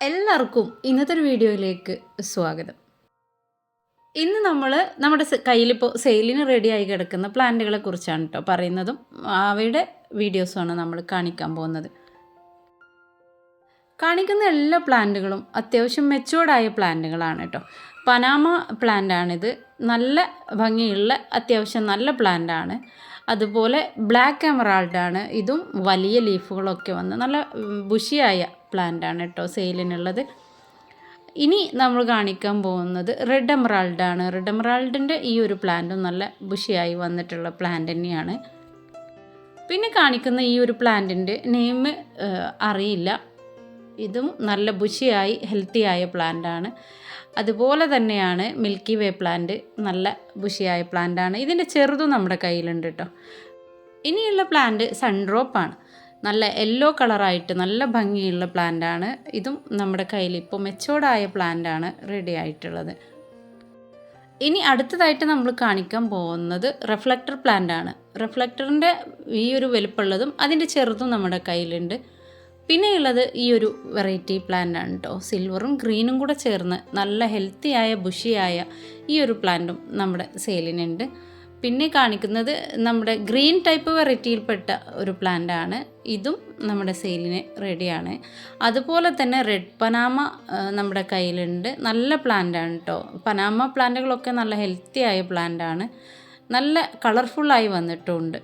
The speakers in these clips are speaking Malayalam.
എല്ലാവർക്കും ഇന്നത്തെ ഒരു വീഡിയോയിലേക്ക് സ്വാഗതം. ഇന്ന് നമ്മൾ നമ്മുടെ കയ്യിലിപ്പോൾ സെയിലിന് റെഡിയായി കിടക്കുന്ന പ്ലാന്റുകളെ കുറിച്ചാണ് കേട്ടോ പറയുന്നതും അവയുടെ വീഡിയോസുമാണ് നമ്മൾ കാണിക്കാൻ പോകുന്നത്. കാണിക്കുന്ന എല്ലാ പ്ലാന്റുകളും അത്യാവശ്യം മെച്ചുവേർഡായ പ്ലാന്റുകളാണ് കേട്ടോ. പനാമ പ്ലാന്റാണിത്. നല്ല ഭംഗിയുള്ള അത്യാവശ്യം നല്ല പ്ലാന്റാണ്. അതുപോലെ ബ്ലാക്ക് എമറാൾഡാണ്. ഇതും വലിയ ലീഫുകളൊക്കെ വന്ന് നല്ല ബുഷിയായ പ്ലാന്റാണ് കേട്ടോ സെയിലിനുള്ളത്. ഇനി നമ്മൾ കാണിക്കാൻ പോകുന്നത് റെഡ് എമറാൾഡാണ്. റെഡ് എമറാൾഡിൻ്റെ ഈ ഒരു പ്ലാന്റും നല്ല ബുഷിയായി വന്നിട്ടുള്ള പ്ലാന്റ് തന്നെയാണ്. പിന്നെ കാണിക്കുന്ന ഈ ഒരു പ്ലാന്റിൻ്റെ നെയിം അറിയില്ല. ഇതും നല്ല ബുഷിയായി ഹെൽത്തിയായ പ്ലാന്റാണ്. അതുപോലെ തന്നെയാണ് മിൽക്കി വേ പ്ലാന്റ്. നല്ല ബുഷിയായ പ്ലാന്റാണ്. ഇതിൻ്റെ ചെറുതും നമ്മുടെ കയ്യിലുണ്ട് കേട്ടോ. ഇനിയുള്ള പ്ലാന്റ് സൺഡ്രോപ്പാണ്. നല്ല യെല്ലോ കളറായിട്ട് നല്ല ഭംഗിയുള്ള പ്ലാന്റാണ്. ഇതും നമ്മുടെ കയ്യിൽ ഇപ്പോൾ മെച്ചോർഡായ പ്ലാന്റാണ് റെഡി ആയിട്ടുള്ളത്. ഇനി അടുത്തതായിട്ട് നമ്മൾ കാണിക്കാൻ പോകുന്നത് റിഫ്ലക്ടർ പ്ലാന്റാണ്. റിഫ്ലക്ടറിൻ്റെ ഈ ഒരു വലുപ്പമുള്ളതും അതിൻ്റെ ചെറുതും നമ്മുടെ കയ്യിലുണ്ട്. പിന്നെയുള്ളത് ഈ ഒരു വെറൈറ്റി പ്ലാന്റാണ് കേട്ടോ. സിൽവറും ഗ്രീനും കൂടെ ചേർന്ന് നല്ല ഹെൽത്തിയായ ബുഷിയായ ഈ ഒരു പ്ലാന്റും നമ്മുടെ സെയിലിനുണ്ട്. പിന്നെ കാണിക്കുന്നത് നമ്മുടെ ഗ്രീൻ ടൈപ്പ് വെറൈറ്റിയിൽപ്പെട്ട ഒരു പ്ലാന്റാണ്. ഇതും നമ്മുടെ സെയിലിന് റെഡിയാണ്. അതുപോലെ തന്നെ റെഡ് പനാമ നമ്മുടെ കയ്യിലുണ്ട്. നല്ല പ്ലാന്റാണ് കേട്ടോ. പനാമ പ്ലാന്റുകളൊക്കെ നല്ല ഹെൽത്തിയായ പ്ലാന്റാണ്. നല്ല കളർഫുള്ളായി വന്നിട്ടുമുണ്ട്.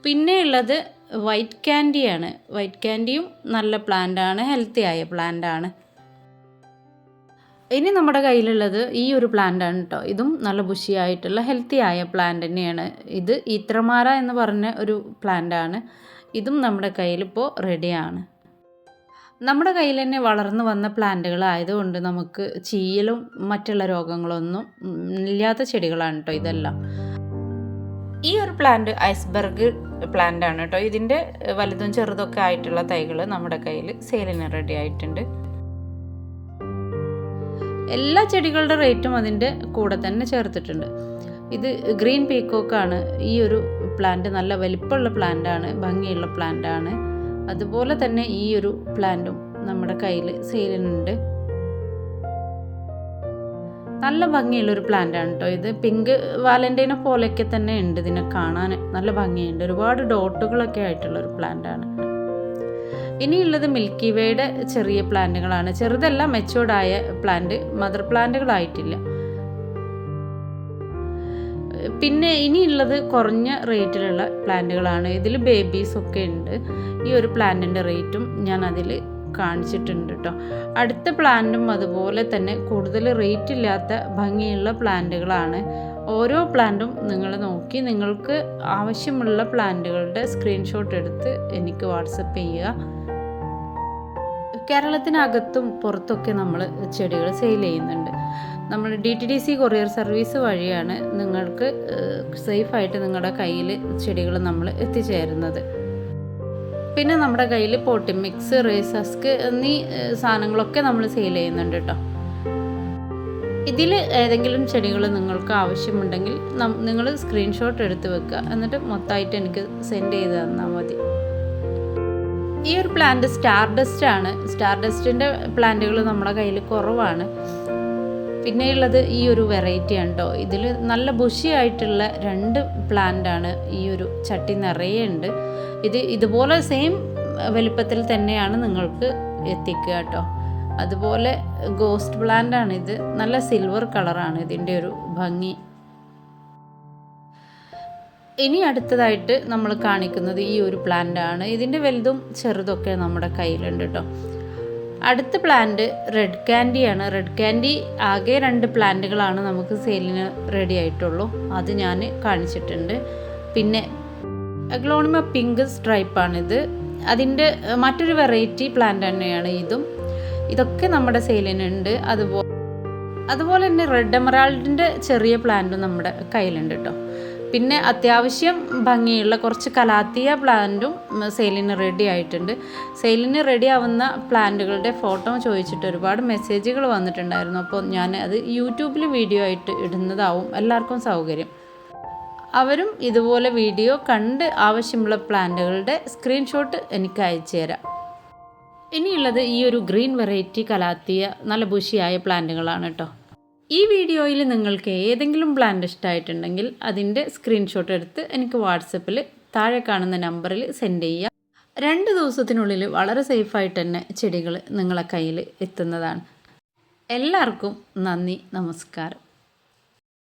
പിന്നെയുള്ളത് വൈറ്റ് ക്യാൻഡിയാണ്. വൈറ്റ് ക്യാൻഡിയും നല്ല പ്ലാന്റാണ്, ഹെൽത്തിയായ പ്ലാന്റാണ്. ഇനി നമ്മുടെ കയ്യിലുള്ളത് ഈ ഒരു പ്ലാന്റാണ് കേട്ടോ. ഇതും നല്ല ബുഷിയായിട്ടുള്ള ഹെൽത്തിയായ പ്ലാന്റ് തന്നെയാണ്. ഇത് ഈത്രമാര എന്ന് പറഞ്ഞ ഒരു പ്ലാന്റാണ്. ഇതും നമ്മുടെ കയ്യിലിപ്പോൾ റെഡിയാണ്. നമ്മുടെ കയ്യിൽ തന്നെ വളർന്നു വന്ന പ്ലാന്റുകളായതുകൊണ്ട് നമുക്ക് ചീയലും മറ്റുള്ള രോഗങ്ങളൊന്നും ഇല്ലാത്ത ചെടികളാണ് കേട്ടോ ഇതെല്ലാം. ഈ ഒരു പ്ലാന്റ് ഐസ്ബർഗ് പ്ലാന്റ് ആണ് കേട്ടോ. ഇതിൻ്റെ വലുതും ചെറുതൊക്കെ ആയിട്ടുള്ള തൈകൾ നമ്മുടെ കയ്യിൽ സെയിലിന് റെഡി ആയിട്ടുണ്ട്. എല്ലാ ചെടികളുടെ റേറ്റും അതിൻ്റെ കൂടെ തന്നെ ചേർത്തിട്ടുണ്ട്. ഇത് ഗ്രീൻ പീക്കോക്കാണ്. ഈ ഒരു പ്ലാന്റ് നല്ല വലിപ്പമുള്ള പ്ലാന്റാണ്, ഭംഗിയുള്ള പ്ലാന്റാണ്. അതുപോലെ തന്നെ ഈ ഒരു പ്ലാന്റും നമ്മുടെ കയ്യിൽ സെയിലിനുണ്ട്. നല്ല ഭംഗിയുള്ളൊരു പ്ലാന്റാണ് കേട്ടോ. ഇത് പിങ്ക് വാലന്റൈനെ പോലെയൊക്കെ തന്നെ ഉണ്ട്. ഇതിനെ കാണാൻ നല്ല ഭംഗിയുണ്ട്. ഒരുപാട് ഡോട്ടുകളൊക്കെ ആയിട്ടുള്ളൊരു പ്ലാന്റാണ്. ഇനിയുള്ളത് മിൽക്കി വേയുടെ ചെറിയ പ്ലാന്റുകളാണ്. ചെറുതല്ല, മെച്ചോർഡായ പ്ലാന്റ്, മദർ പ്ലാന്റുകളായിട്ടില്ല. പിന്നെ ഇനിയുള്ളത് കുറഞ്ഞ റേറ്റിലുള്ള പ്ലാന്റുകളാണ്. ഇതിൽ ബേബീസൊക്കെ ഉണ്ട്. ഈ ഒരു പ്ലാന്റിൻ്റെ റേറ്റും ഞാൻ അതിൽ കാണിച്ചിട്ടുണ്ട് കേട്ടോ. അടുത്ത പ്ലാന്റും അതുപോലെ തന്നെ കൂടുതൽ റേറ്റ് ഇല്ലാത്ത ഭംഗിയുള്ള പ്ലാന്റുകളാണ്. ഓരോ പ്ലാന്റും നിങ്ങൾ നോക്കി നിങ്ങൾക്ക് ആവശ്യമുള്ള പ്ലാന്റുകളുടെ സ്ക്രീൻഷോട്ട് എടുത്ത് എനിക്ക് വാട്സപ്പ് ചെയ്യുക. കേരളത്തിനകത്തും പുറത്തൊക്കെ നമ്മൾ ചെടികൾ സെയിൽ ചെയ്യുന്നുണ്ട്. നമ്മൾ DTDC കൊറിയർ സർവീസ് വഴിയാണ് നിങ്ങൾക്ക് സേഫായിട്ട് നിങ്ങളുടെ കയ്യിൽ ചെടികൾ നമ്മൾ എത്തിച്ചേരുന്നത്. പിന്നെ നമ്മുടെ കയ്യിൽ പോട്ടി മിക്സ്, റേസസ്ക് എന്നീ സാധനങ്ങളൊക്കെ നമ്മൾ സെയിൽ ചെയ്യുന്നുണ്ട് കേട്ടോ. ഇതിൽ ഏതെങ്കിലും ചെടികൾ നിങ്ങൾക്ക് ആവശ്യമുണ്ടെങ്കിൽ നിങ്ങൾ സ്ക്രീൻഷോട്ട് എടുത്ത് വെക്കുക. എന്നിട്ട് മൊത്തമായിട്ട് എനിക്ക് സെൻഡ് ചെയ്ത് തന്നാൽ മതി. ഈ ഒരു പ്ലാന്റ് സ്റ്റാർഡസ്റ്റ് ആണ്. സ്റ്റാർഡസ്റ്റിൻ്റെ പ്ലാന്റുകൾ നമ്മുടെ കയ്യിൽ കുറവാണ്. പിന്നെയുള്ളത് ഈ ഒരു വെറൈറ്റിയാണ് കേട്ടോ. ഇതിൽ നല്ല ബുഷിയായിട്ടുള്ള 2 പ്ലാന്റാണ് ഈ ഒരു ചട്ടി നിറയെ ഉണ്ട്. ഇതുപോലെ സെയിം വലിപ്പത്തിൽ തന്നെയാണ് നിങ്ങൾക്ക് എത്തിക്കുക കേട്ടോ. അതുപോലെ ഗോസ്റ്റ് പ്ലാന്റാണ് ഇത്. നല്ല സിൽവർ കളറാണ് ഇതിൻ്റെ ഒരു ഭംഗി. ഇനി അടുത്തതായിട്ട് നമ്മൾ കാണിക്കുന്നത് ഈ ഒരു പ്ലാന്റാണ്. ഇതിൻ്റെ വലുതും ചെറുതൊക്കെ നമ്മുടെ കയ്യിലുണ്ട് കേട്ടോ. അടുത്ത പ്ലാന്റ് റെഡ് ക്യാൻഡിയാണ്. റെഡ് ക്യാൻഡി ആകെ 2 പ്ലാന്റുകളാണ് നമുക്ക് സെയിലിന് റെഡി ആയിട്ടുള്ളൂ. അത് ഞാൻ കാണിച്ചിട്ടുണ്ട്. പിന്നെ അഗ്ലോണിമ പിങ്ക് സ്ട്രൈപ്പാണിത്. അതിൻ്റെ മറ്റൊരു വെറൈറ്റി പ്ലാന്റ് തന്നെയാണ് ഇതും. ഇതൊക്കെ നമ്മുടെ സെയിലിനുണ്ട്. അതുപോലെ തന്നെ റെഡ് എമറാൾഡിൻ്റെ ചെറിയ പ്ലാന്റും നമ്മുടെ കയ്യിലുണ്ട് കേട്ടോ. പിന്നെ അത്യാവശ്യം ഭംഗിയുള്ള കുറച്ച് കലാത്തിയ പ്ലാന്റും സെയിലിന് റെഡി ആയിട്ടുണ്ട്. സെയിലിന് റെഡി ആവുന്ന പ്ലാന്റുകളുടെ ഫോട്ടോ ചോദിച്ചിട്ട് ഒരുപാട് മെസ്സേജുകൾ വന്നിട്ടുണ്ടായിരുന്നു. അപ്പോൾ ഞാൻ അത് യൂട്യൂബിൽ വീഡിയോ ആയിട്ട് ഇടുന്നതാവും എല്ലാവർക്കും സൗകര്യം. അവരും ഇതുപോലെ വീഡിയോ കണ്ട് ആവശ്യമുള്ള പ്ലാന്റുകളുടെ സ്ക്രീൻഷോട്ട് എനിക്ക് അയച്ചു തരാം. ഇനിയുള്ളത് ഈ ഒരു ഗ്രീൻ വെറൈറ്റി കലാത്തിയ നല്ല ബുഷിയായ പ്ലാന്റുകളാണ് കേട്ടോ. ഈ വീഡിയോയിൽ നിങ്ങൾക്ക് ഏതെങ്കിലും പ്ലാന്റ് ഇഷ്ടമായിട്ടുണ്ടെങ്കിൽ അതിൻ്റെ സ്ക്രീൻഷോട്ട് എടുത്ത് എനിക്ക് വാട്സപ്പിൽ താഴെ കാണുന്ന നമ്പറിൽ സെൻഡ് ചെയ്യുക. 2 ദിവസത്തിനുള്ളിൽ വളരെ സേഫായിട്ട് തന്നെ ചെടികൾ നിങ്ങളെ കയ്യിൽ എത്തുന്നതാണ്. എല്ലാവർക്കും നന്ദി, നമസ്കാരം.